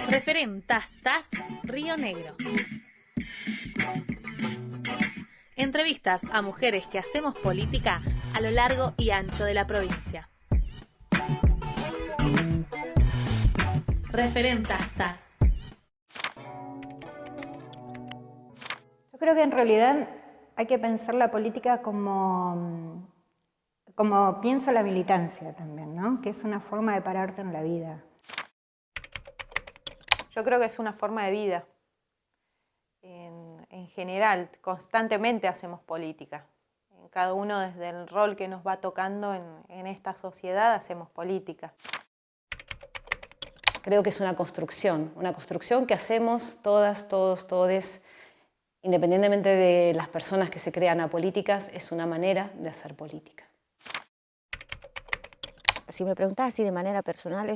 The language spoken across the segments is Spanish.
Referentas Río Negro. Entrevistas a mujeres que hacemos política a lo largo y ancho de la provincia. Referentas TAS. Yo creo que en realidad hay que pensar la política como pienso la militancia también, ¿no? Que es una forma de pararte en la vida. Yo creo que es una forma de vida. En general, constantemente hacemos política. En cada uno desde el rol que nos va tocando en esta sociedad hacemos política. Creo que es una construcción que hacemos todas, todos, todes, independientemente de las personas que se crean apolíticas, es una manera de hacer política. Si me preguntas así de manera personal,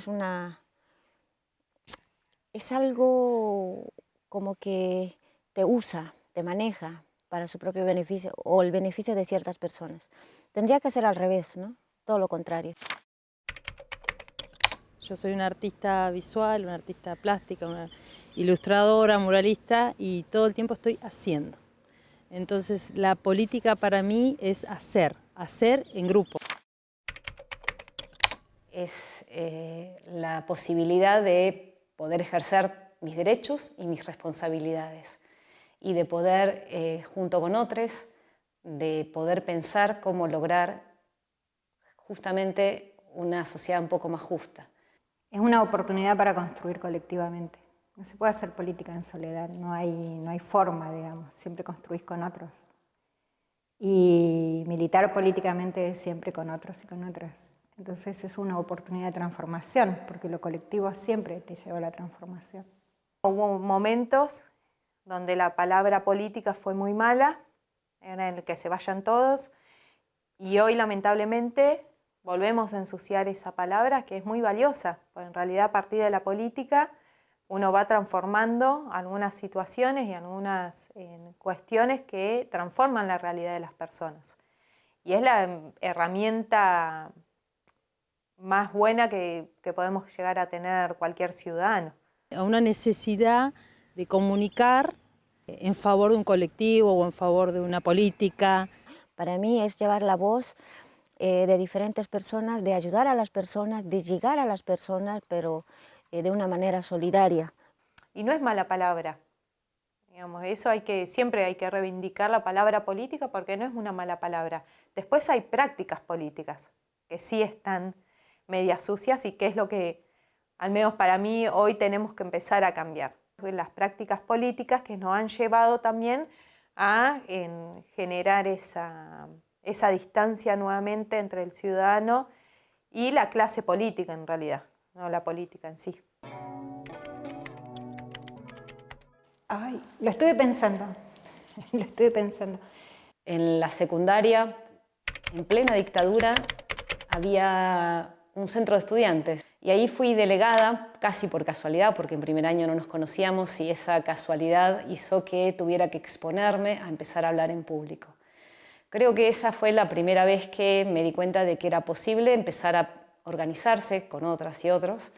es algo como que te usa, te maneja para su propio beneficio o el beneficio de ciertas personas. Tendría que ser al revés, ¿no? Todo lo contrario. Yo soy una artista visual, una artista plástica, una ilustradora, muralista y todo el tiempo estoy haciendo. Entonces la política para mí es hacer en grupo. Es la posibilidad de poder ejercer mis derechos y mis responsabilidades y de poder, junto con otros, de poder pensar cómo lograr justamente una sociedad un poco más justa. Es una oportunidad para construir colectivamente. No se puede hacer política en soledad, no hay forma, digamos, siempre construís con otros. Y militar políticamente es siempre con otros y con otras. Entonces es una oportunidad de transformación, porque lo colectivo siempre te lleva a la transformación. Hubo momentos donde la palabra política fue muy mala, en el que se vayan todos, y hoy lamentablemente volvemos a ensuciar esa palabra que es muy valiosa, porque en realidad a partir de la política uno va transformando algunas situaciones y algunas cuestiones que transforman la realidad de las personas. Y es la herramienta más buena que podemos llegar a tener cualquier ciudadano. A una necesidad de comunicar en favor de un colectivo o en favor de una política. Para mí es llevar la voz de diferentes personas, de ayudar a las personas, de llegar a las personas, pero de una manera solidaria. Y no es mala palabra. Digamos, eso siempre hay que reivindicar la palabra política porque no es una mala palabra. Después hay prácticas políticas que sí están medias sucias y que es lo que, al menos para mí, hoy tenemos que empezar a cambiar. Las prácticas políticas que nos han llevado también a generar esa distancia nuevamente entre el ciudadano y la clase política en realidad, no la política en sí. Ay, lo estuve pensando. En la secundaria, en plena dictadura, había un centro de estudiantes y ahí fui delegada casi por casualidad, porque en primer año no nos conocíamos y esa casualidad hizo que tuviera que exponerme a empezar a hablar en público. Creo que esa fue la primera vez que me di cuenta de que era posible empezar a organizarse con otras y otros.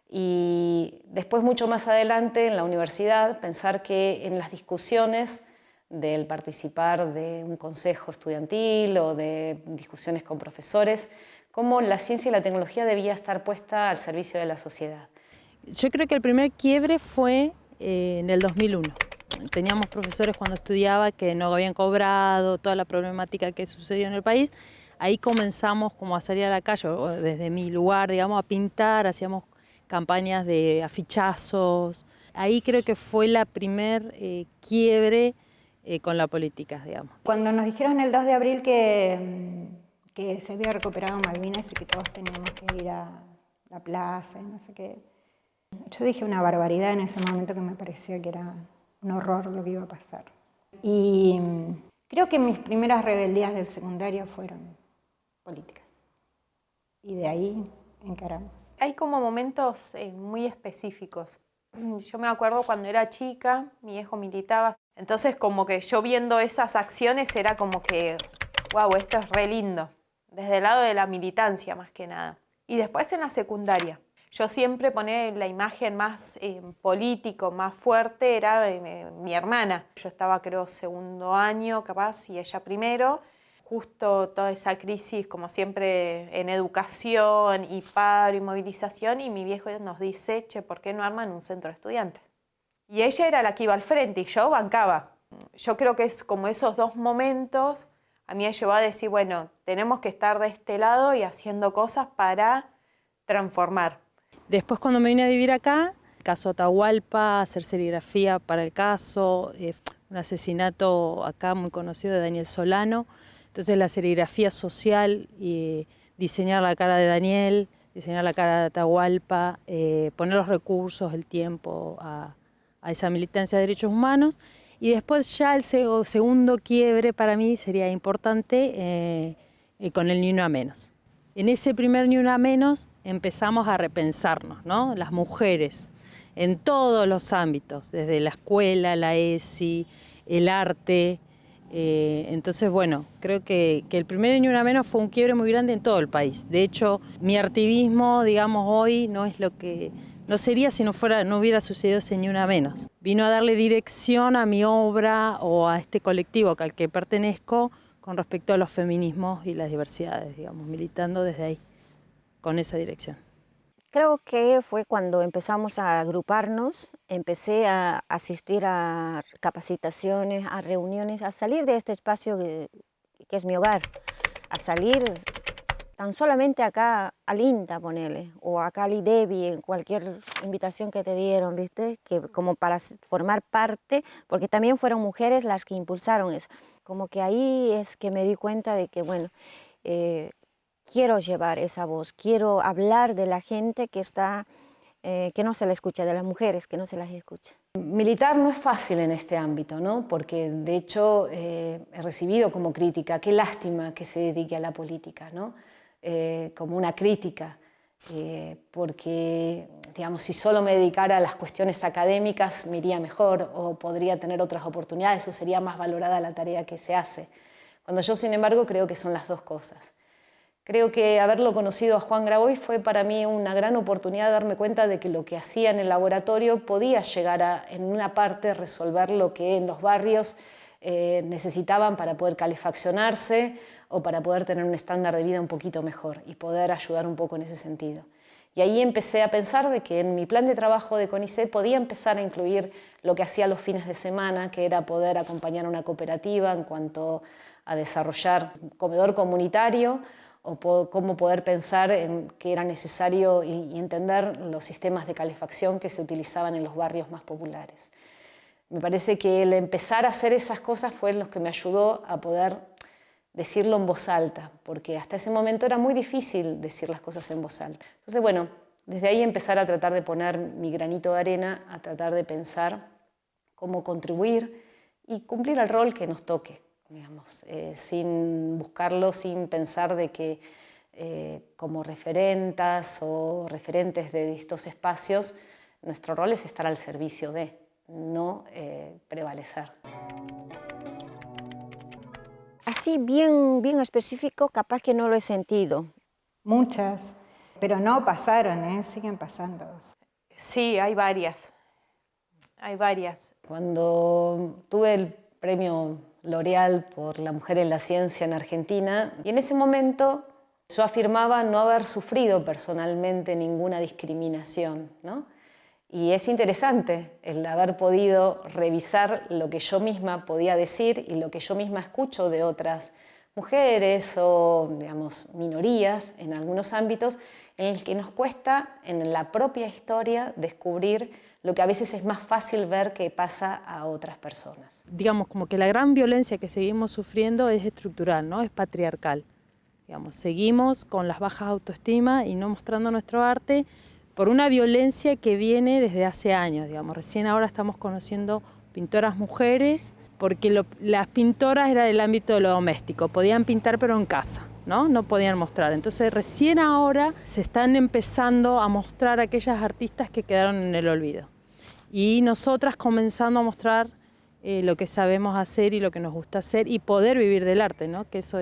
Y después, mucho más adelante, en la universidad, pensar que en las discusiones del participar de un consejo estudiantil o de discusiones con profesores, cómo la ciencia y la tecnología debía estar puesta al servicio de la sociedad. Yo creo que el primer quiebre fue en el 2001. Teníamos profesores cuando estudiaba que no habían cobrado, toda la problemática que sucedió en el país. Ahí comenzamos como a salir a la calle, desde mi lugar, digamos, a pintar, hacíamos campañas de afichazos. Ahí creo que fue la primer quiebre con la política, digamos. Cuando nos dijeron el 2 de abril que se había recuperado Malvinas y que todos teníamos que ir a la plaza y no sé qué, yo dije una barbaridad en ese momento que me parecía que era un horror lo que iba a pasar. Y creo que mis primeras rebeldías del secundario fueron políticas. Y de ahí encaramos. Hay como momentos muy específicos. Yo me acuerdo cuando era chica, mi viejo militaba. Entonces como que yo viendo esas acciones era como que, wow, esto es re lindo. Desde el lado de la militancia más que nada. Y después en la secundaria. Yo siempre ponía la imagen más político, más fuerte, era mi hermana. Yo estaba, creo, segundo año capaz y ella primero. Justo toda esa crisis, como siempre, en educación y paro y movilización, y mi viejo nos dice, che, ¿por qué no arman un centro de estudiantes? Y ella era la que iba al frente y yo bancaba. Yo creo que es como esos dos momentos, a mí me llevó a decir, bueno, tenemos que estar de este lado y haciendo cosas para transformar. Después, cuando me vine a vivir acá, caso Atahualpa, hacer serigrafía para el caso, un asesinato acá muy conocido de Daniel Solano. Entonces la serigrafía social y diseñar la cara de Daniel, diseñar la cara de Atahualpa, poner los recursos, el tiempo a esa militancia de derechos humanos. Y después ya el segundo quiebre para mí sería importante con el Ni Una Menos. En ese primer Ni Una Menos empezamos a repensarnos, ¿no? Las mujeres en todos los ámbitos, desde la escuela, la ESI, el arte. Entonces, bueno, creo que el primer Ni Una Menos fue un quiebre muy grande en todo el país. De hecho, mi activismo, digamos, hoy no es lo que no sería si no hubiera sucedido ese Ni Una Menos. Vino a darle dirección a mi obra o a este colectivo al que pertenezco con respecto a los feminismos y las diversidades, digamos, militando desde ahí, con esa dirección. Creo que fue cuando empezamos a agruparnos, empecé a asistir a capacitaciones, a reuniones, a salir de este espacio que es mi hogar, a salir tan solamente acá al INTA, ponele, o acá al IDEBI, en cualquier invitación que te dieron, ¿viste? Que como para formar parte, porque también fueron mujeres las que impulsaron eso. Como que ahí es que me di cuenta de que, bueno, quiero llevar esa voz, quiero hablar de la gente que está, que no se la escucha, de las mujeres que no se las escucha. Militar no es fácil en este ámbito, ¿no? Porque de hecho he recibido como crítica, qué lástima que se dedique a la política, ¿no? Como una crítica, porque digamos, si solo me dedicara a las cuestiones académicas me iría mejor o podría tener otras oportunidades o sería más valorada la tarea que se hace. Cuando yo, sin embargo, creo que son las dos cosas. Creo que haberlo conocido a Juan Graboy fue para mí una gran oportunidad de darme cuenta de que lo que hacía en el laboratorio podía llegar a, en una parte, resolver lo que en los barrios necesitaban para poder calefaccionarse o para poder tener un estándar de vida un poquito mejor y poder ayudar un poco en ese sentido. Y ahí empecé a pensar de que en mi plan de trabajo de CONICET podía empezar a incluir lo que hacía los fines de semana, que era poder acompañar a una cooperativa en cuanto a desarrollar un comedor comunitario o cómo poder pensar en que era necesario y entender los sistemas de calefacción que se utilizaban en los barrios más populares. Me parece que el empezar a hacer esas cosas fue lo que me ayudó a poder decirlo en voz alta, porque hasta ese momento era muy difícil decir las cosas en voz alta. Entonces, bueno, desde ahí empezar a tratar de poner mi granito de arena, a tratar de pensar cómo contribuir y cumplir el rol que nos toque, digamos, sin buscarlo, sin pensar de que como referentas o referentes de estos espacios, nuestro rol es estar al servicio de, no prevalecer. Así bien específico, capaz que no lo he sentido. Muchas, pero no pasaron, siguen pasando. Sí, hay varias. Hay varias. Cuando tuve el premio L'Oréal por la mujer en la ciencia en Argentina, y en ese momento yo afirmaba no haber sufrido personalmente ninguna discriminación, ¿no? Y es interesante el haber podido revisar lo que yo misma podía decir y lo que yo misma escucho de otras mujeres o, digamos, minorías en algunos ámbitos en el que nos cuesta en la propia historia descubrir lo que a veces es más fácil ver que pasa a otras personas. Digamos, como que la gran violencia que seguimos sufriendo es estructural, ¿no? Es patriarcal. Digamos, seguimos con las bajas autoestima y no mostrando nuestro arte por una violencia que viene desde hace años, digamos. Recién ahora estamos conociendo pintoras mujeres, porque las pintoras era del ámbito de lo doméstico, podían pintar pero en casa, ¿no? No podían mostrar. Entonces recién ahora se están empezando a mostrar aquellas artistas que quedaron en el olvido. Y nosotras comenzando a mostrar lo que sabemos hacer y lo que nos gusta hacer y poder vivir del arte, ¿no? Que eso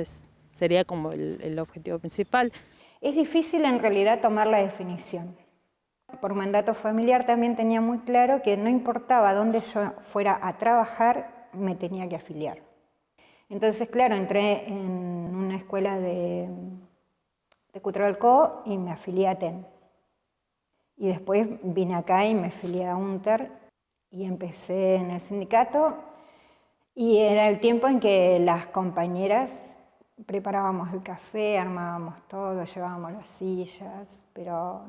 sería como el objetivo principal. Es difícil en realidad tomar la definición. Por mandato familiar también tenía muy claro que no importaba dónde yo fuera a trabajar, me tenía que afiliar. Entonces, claro, entré en una escuela de Cutralcó y me afilié a TEN. Y después vine acá y me afilié a UNTER y empecé en el sindicato. Y era el tiempo en que las compañeras preparábamos el café, armábamos todo, llevábamos las sillas, pero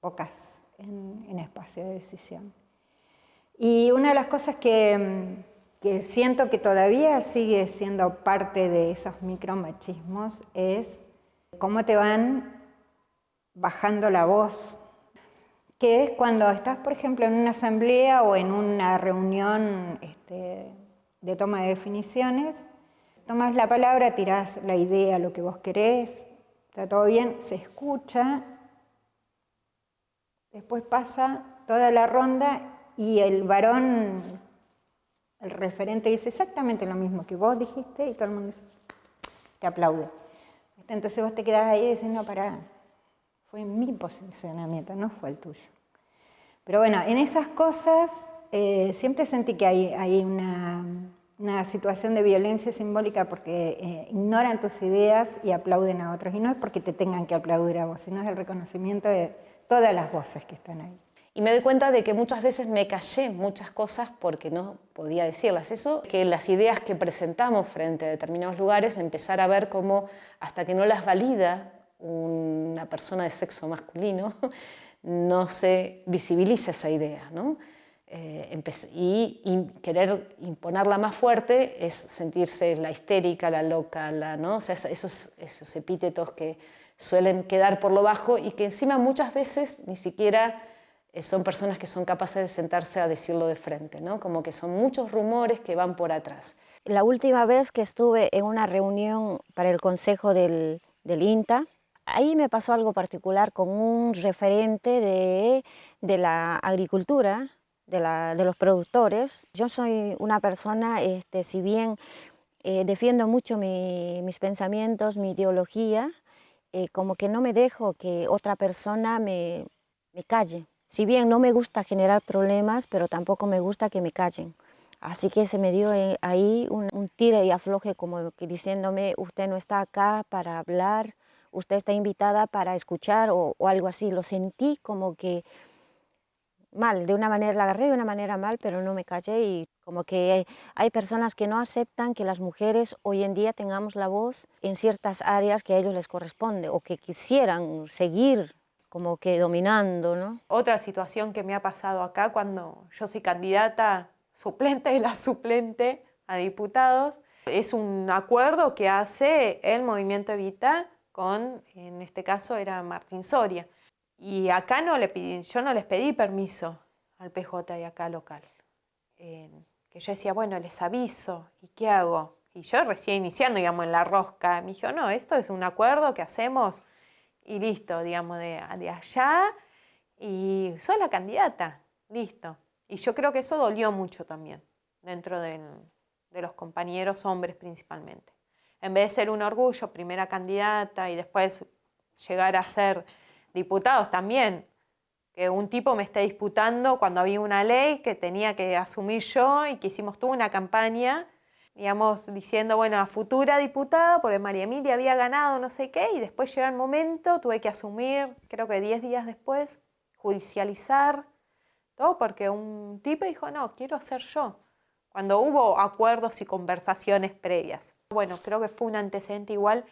pocas en espacio de decisión. Y una de las cosas que siento que todavía sigue siendo parte de esos micromachismos es cómo te van bajando la voz, que es cuando estás, por ejemplo, en una asamblea o en una reunión de toma de definiciones, tomas la palabra, tirás la idea, lo que vos querés, está todo bien, se escucha, después pasa toda la ronda y el varón, el referente, dice exactamente lo mismo que vos dijiste y todo el mundo te aplaude. Entonces vos te quedás ahí diciendo, no, pará, fue mi posicionamiento, no fue el tuyo. Pero bueno, en esas cosas siempre sentí que hay una situación de violencia simbólica porque ignoran tus ideas y aplauden a otros. Y no es porque te tengan que aplaudir a vos, sino es el reconocimiento de todas las voces que están ahí. Y me doy cuenta de que muchas veces me callé muchas cosas porque no podía decirlas. Eso, que las ideas que presentamos frente a determinados lugares, empezar a ver cómo hasta que no las valida una persona de sexo masculino, no se visibiliza esa idea, ¿no? Y querer imponerla más fuerte es sentirse la histérica, la loca, ¿no? O sea, esos epítetos que suelen quedar por lo bajo y que encima muchas veces ni siquiera son personas que son capaces de sentarse a decirlo de frente, ¿no? Como que son muchos rumores que van por atrás. La última vez que estuve en una reunión para el consejo del INTA, ahí me pasó algo particular con un referente de la agricultura, de los productores. Yo soy una persona, si bien defiendo mucho mis pensamientos, mi ideología, como que no me dejo que otra persona me calle. Si bien no me gusta generar problemas, pero tampoco me gusta que me callen. Así que se me dio ahí un tire y afloje, como que diciéndome, usted no está acá para hablar, usted está invitada para escuchar o algo así. Lo sentí como que mal, de una manera, la agarré de una manera mal, pero no me callé. Y como que hay personas que no aceptan que las mujeres hoy en día tengamos la voz en ciertas áreas que a ellos les corresponde o que quisieran seguir como que dominando, ¿no? Otra situación que me ha pasado acá cuando yo soy candidata suplente de la suplente a diputados, es un acuerdo que hace el Movimiento Evita con, en este caso era Martín Soria. Y acá yo no les pedí permiso al PJ y acá local. Que yo decía, bueno, les aviso, ¿y qué hago? Y yo recién iniciando, digamos, en la rosca, me dijo, no, esto es un acuerdo que hacemos y listo, digamos, de allá, y sos la candidata, listo. Y yo creo que eso dolió mucho también, dentro de los compañeros hombres principalmente. En vez de ser un orgullo, primera candidata y después llegar a ser diputados también, que un tipo me esté disputando cuando había una ley que tenía que asumir yo y que hicimos toda una campaña, digamos, diciendo, bueno, a futura diputada, porque María Emilia había ganado no sé qué, y después llega el momento, tuve que asumir, creo que 10 días después, judicializar, todo porque un tipo dijo, no, quiero ser yo, cuando hubo acuerdos y conversaciones previas. Bueno, creo que fue un antecedente igual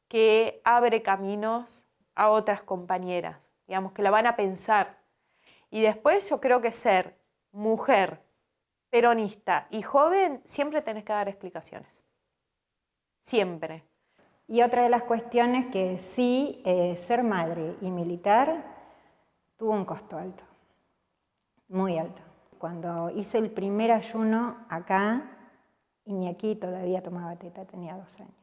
que abre caminos a otras compañeras, digamos, que la van a pensar. Y después yo creo que ser mujer, peronista y joven, siempre tenés que dar explicaciones. Siempre. Y otra de las cuestiones que sí, ser madre y militar tuvo un costo alto, muy alto. Cuando hice el primer ayuno acá, Iñaki todavía tomaba teta, tenía 2 años.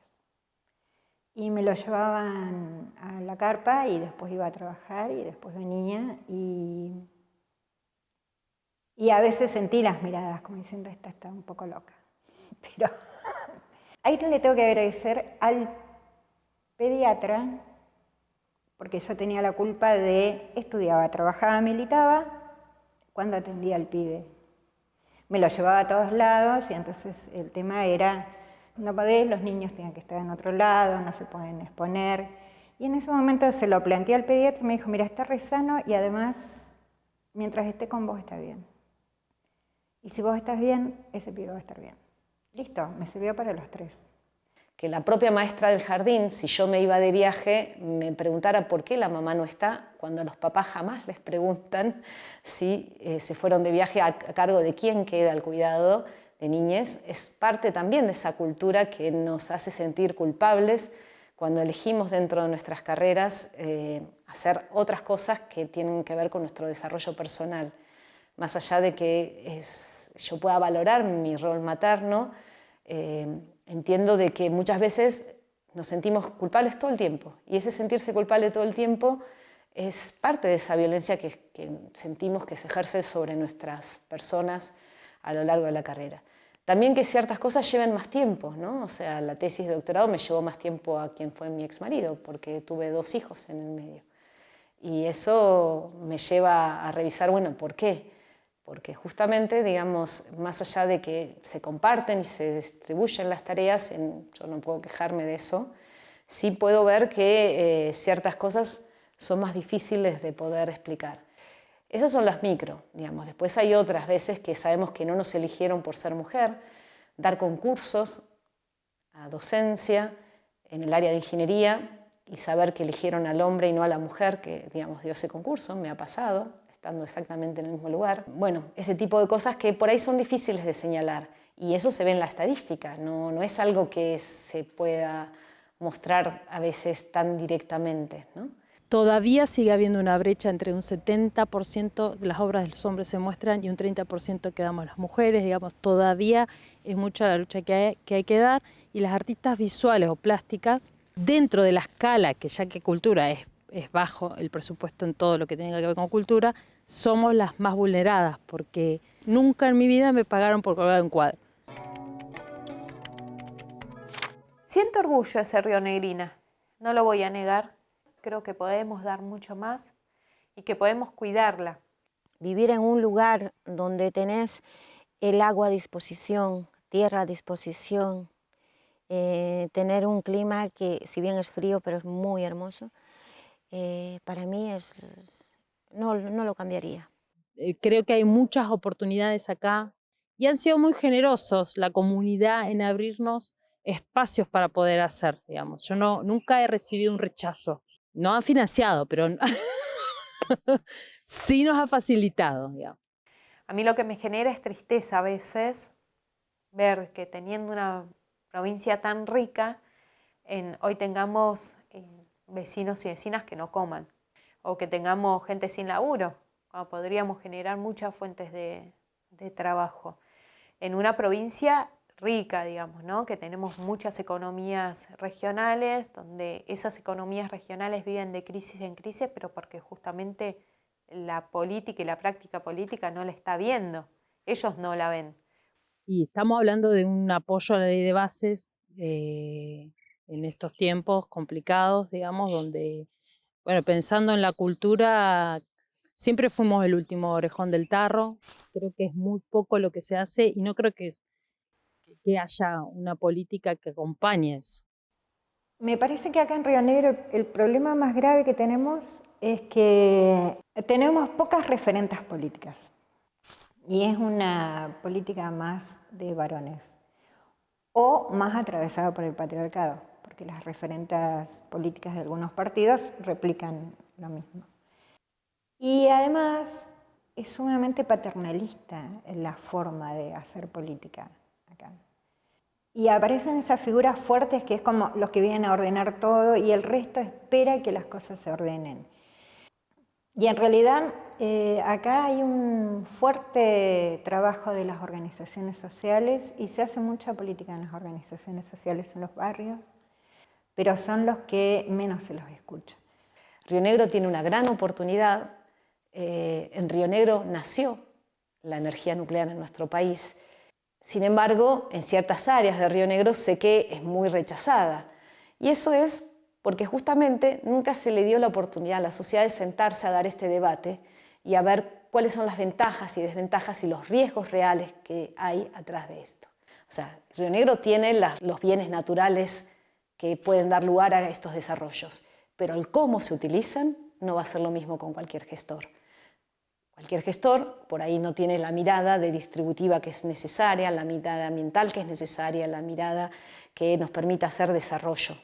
Y me lo llevaban a la carpa y después iba a trabajar y después venía y a veces sentí las miradas como diciendo, esta está un poco loca. Pero ahí le tengo que agradecer al pediatra porque yo tenía la culpa de estudiaba, trabajaba, militaba, cuando atendía al pibe. Me lo llevaba a todos lados y entonces el tema era, no podés, los niños tienen que estar en otro lado, no se pueden exponer. Y en ese momento se lo planteé al pediatra y me dijo, mira, está re sano y además, mientras esté con vos está bien. Y si vos estás bien, ese pibe va a estar bien. Listo, me sirvió para los 3. Que la propia maestra del jardín, si yo me iba de viaje, me preguntara por qué la mamá no está, cuando los papás jamás les preguntan si se fueron de viaje a cargo de quién queda el cuidado de niñez. Es parte también de esa cultura que nos hace sentir culpables cuando elegimos dentro de nuestras carreras hacer otras cosas que tienen que ver con nuestro desarrollo personal. Más allá de que yo pueda valorar mi rol materno, entiendo de que muchas veces nos sentimos culpables todo el tiempo, y ese sentirse culpable todo el tiempo es parte de esa violencia que sentimos que se ejerce sobre nuestras personas a lo largo de la carrera. También que ciertas cosas lleven más tiempo, ¿no? O sea, la tesis de doctorado me llevó más tiempo a quien fue mi exmarido, porque tuve 2 hijos en el medio. Y eso me lleva a revisar, bueno, ¿por qué? Porque justamente, digamos, más allá de que se comparten y se distribuyen las tareas, yo no puedo quejarme de eso, sí puedo ver que ciertas cosas son más difíciles de poder explicar. Esas son las micro, digamos. Después hay otras veces que sabemos que no nos eligieron por ser mujer, dar concursos a docencia en el área de ingeniería y saber que eligieron al hombre y no a la mujer que, digamos, dio ese concurso, me ha pasado, estando exactamente en el mismo lugar. Bueno, ese tipo de cosas que por ahí son difíciles de señalar, y eso se ve en la estadística, no es algo que se pueda mostrar a veces tan directamente, ¿no? Todavía sigue habiendo una brecha entre un 70% de las obras de los hombres se muestran y un 30% que damos las mujeres, digamos, todavía es mucha la lucha que hay que dar, y las artistas visuales o plásticas, dentro de la escala, que ya que cultura es bajo el presupuesto en todo lo que tenga que ver con cultura, somos las más vulneradas, porque nunca en mi vida me pagaron por colgar un cuadro. Siento orgullo de ser rionegrina, no lo voy a negar. Creo que podemos dar mucho más y que podemos cuidarla. Vivir en un lugar donde tenés el agua a disposición, tierra a disposición, tener un clima que si bien es frío pero es muy hermoso, para mí no lo cambiaría. Creo que hay muchas oportunidades acá y han sido muy generosos la comunidad en abrirnos espacios para poder hacer, digamos. Yo nunca he recibido un rechazo. No han financiado, pero sí nos ha facilitado, digamos. A mí lo que me genera es tristeza a veces ver que teniendo una provincia tan rica, hoy tengamos vecinos y vecinas que no coman, o que tengamos gente sin laburo, cuando podríamos generar muchas fuentes de trabajo. En una provincia rica, digamos, ¿no? Que tenemos muchas economías regionales, donde esas economías regionales viven de crisis en crisis, pero porque justamente la política y la práctica política no la está viendo, ellos no la ven. Y estamos hablando de un apoyo a la ley de bases en estos tiempos complicados, digamos, donde, bueno, pensando en la cultura, siempre fuimos el último orejón del tarro. Creo que es muy poco lo que se hace y no creo que haya una política que acompañe eso. Me parece que acá en Río Negro el problema más grave que tenemos es que tenemos pocas referentas políticas y es una política más de varones o más atravesada por el patriarcado, porque las referentas políticas de algunos partidos replican lo mismo. Y además es sumamente paternalista la forma de hacer política acá. Y aparecen esas figuras fuertes que es como los que vienen a ordenar todo y el resto espera que las cosas se ordenen. Y en realidad acá hay un fuerte trabajo de las organizaciones sociales y se hace mucha política en las organizaciones sociales en los barrios, pero son los que menos se los escucha. Río Negro tiene una gran oportunidad. En Río Negro nació la energía nuclear en nuestro país. Sin embargo, en ciertas áreas de Río Negro sé que es muy rechazada. Y eso es porque justamente nunca se le dio la oportunidad a la sociedad de sentarse a dar este debate y a ver cuáles son las ventajas y desventajas y los riesgos reales que hay atrás de esto. O sea, Río Negro tiene los bienes naturales que pueden dar lugar a estos desarrollos, pero el cómo se utilizan no va a ser lo mismo con cualquier gestor. Cualquier gestor por ahí no tiene la mirada de distributiva que es necesaria, la mirada ambiental que es necesaria, la mirada que nos permita hacer desarrollo.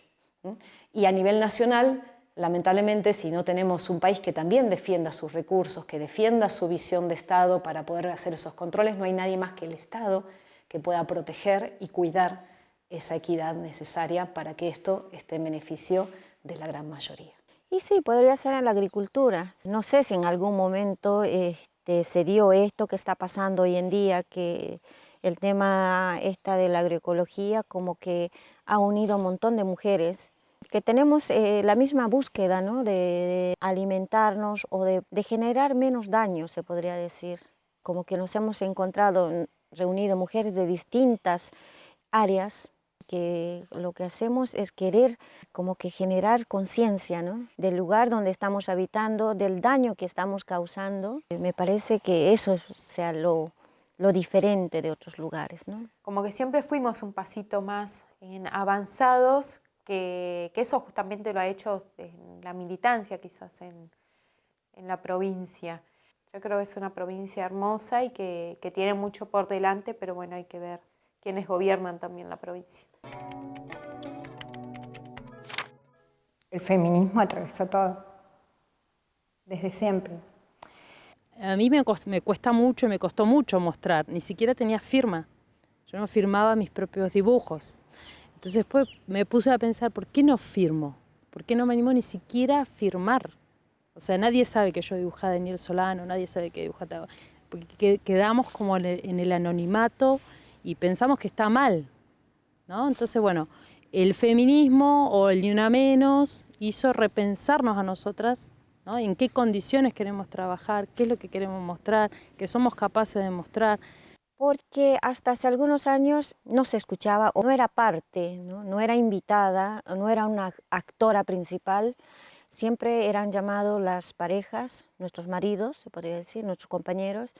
Y a nivel nacional, lamentablemente, si no tenemos un país que también defienda sus recursos, que defienda su visión de Estado para poder hacer esos controles, no hay nadie más que el Estado que pueda proteger y cuidar esa equidad necesaria para que esto esté en beneficio de la gran mayoría. Y sí, podría ser en la agricultura. No sé si en algún momento se dio esto que está pasando hoy en día, que el tema de la agroecología como que ha unido a un montón de mujeres que tenemos la misma búsqueda, ¿no?, de alimentarnos o de generar menos daño, se podría decir. Como que nos hemos encontrado, reunido mujeres de distintas áreas, que lo que hacemos es querer como que generar conciencia, ¿no?, del lugar donde estamos habitando, del daño que estamos causando. Me parece que eso sea lo diferente de otros lugares, ¿no? Como que siempre fuimos un pasito más avanzados, que eso justamente lo ha hecho en la militancia quizás en la provincia. Yo creo que es una provincia hermosa y que tiene mucho por delante, pero bueno, hay que ver quiénes gobiernan también la provincia. El feminismo atravesó todo, desde siempre. A mí me cuesta mucho y me costó mucho mostrar, ni siquiera tenía firma. Yo no firmaba mis propios dibujos. Entonces después me puse a pensar, ¿por qué no firmo? ¿Por qué no me animo ni siquiera a firmar? O sea, nadie sabe que yo dibujaba a Daniel Solano, nadie sabe que dibujaba, porque quedamos como en el anonimato y pensamos que está mal, ¿no? Entonces, bueno, el feminismo o el Ni Una Menos hizo repensarnos a nosotras, ¿no?, en qué condiciones queremos trabajar, qué es lo que queremos mostrar, que somos capaces de mostrar. Porque hasta hace algunos años no se escuchaba o no era parte, no era invitada, no era una actora principal. Siempre eran llamados las parejas, nuestros maridos, se podría decir, nuestros compañeros,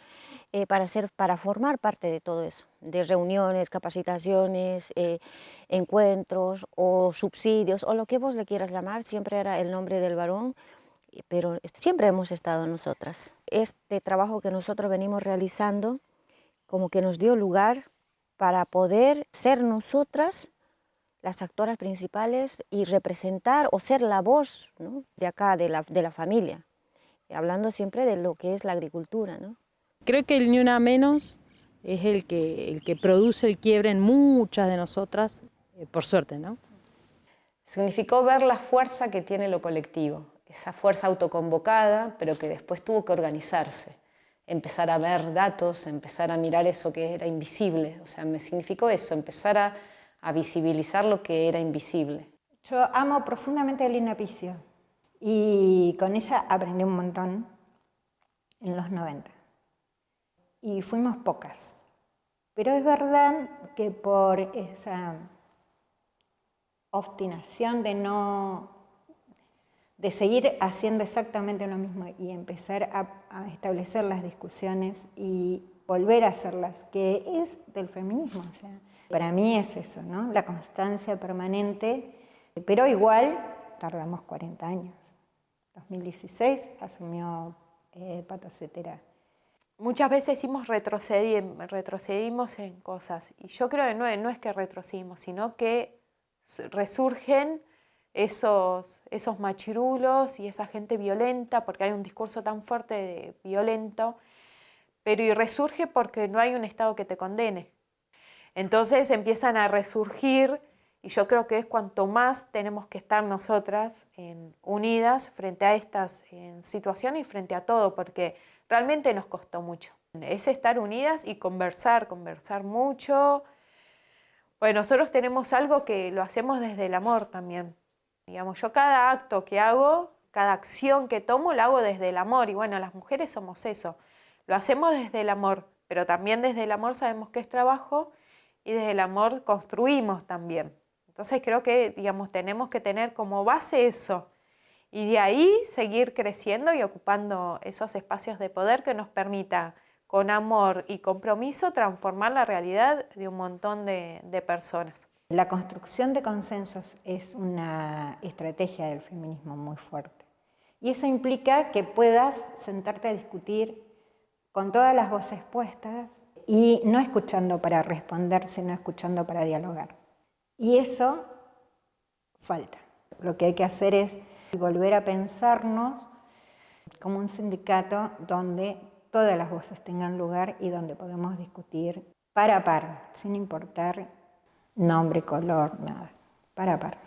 para formar parte de todo eso, de reuniones, capacitaciones, encuentros o subsidios, o lo que vos le quieras llamar, siempre era el nombre del varón, pero siempre hemos estado nosotras. Este trabajo que nosotros venimos realizando como que nos dio lugar para poder ser nosotras las actoras principales y representar o ser la voz, ¿no?, de acá, de la familia, hablando siempre de lo que es la agricultura, ¿no? Creo que el Ni Una Menos es el que produce el quiebre en muchas de nosotras, por suerte, ¿no? Significó ver la fuerza que tiene lo colectivo, esa fuerza autoconvocada, pero que después tuvo que organizarse, empezar a ver datos, empezar a mirar eso que era invisible. O sea, me significó eso, empezar a visibilizar lo que era invisible. Yo amo profundamente a Lina Picio y con ella aprendí un montón en los 90. Y fuimos pocas. Pero es verdad que por esa obstinación de seguir haciendo exactamente lo mismo y empezar a establecer las discusiones y volver a hacerlas, que es del feminismo. O sea, para mí es eso, ¿no?, la constancia permanente, pero igual tardamos 40 años. 2016 asumió Pato Cetera. Muchas veces decimos retrocedimos en cosas, y yo creo que no es que retrocedimos, sino que resurgen esos machirulos y esa gente violenta, porque hay un discurso tan fuerte violento, pero y resurge porque no hay un Estado que te condene. Entonces empiezan a resurgir, y yo creo que es cuanto más tenemos que estar nosotras unidas frente a estas situaciones y frente a todo, porque realmente nos costó mucho. Es estar unidas y conversar mucho. Bueno, nosotros tenemos algo que lo hacemos desde el amor también. Digamos, yo cada acto que hago, cada acción que tomo, la hago desde el amor. Y bueno, las mujeres somos eso. Lo hacemos desde el amor, pero también desde el amor sabemos que es trabajo y desde el amor construimos también. Entonces creo que, digamos, tenemos que tener como base eso y de ahí seguir creciendo y ocupando esos espacios de poder que nos permita, con amor y compromiso, transformar la realidad de un montón de personas. La construcción de consensos es una estrategia del feminismo muy fuerte. Y eso implica que puedas sentarte a discutir con todas las voces puestas y no escuchando para responder, sino escuchando para dialogar. Y eso falta. Lo que hay que hacer es volver a pensarnos como un sindicato donde todas las voces tengan lugar y donde podemos discutir par a par, sin importar nombre, color, nada, par a par.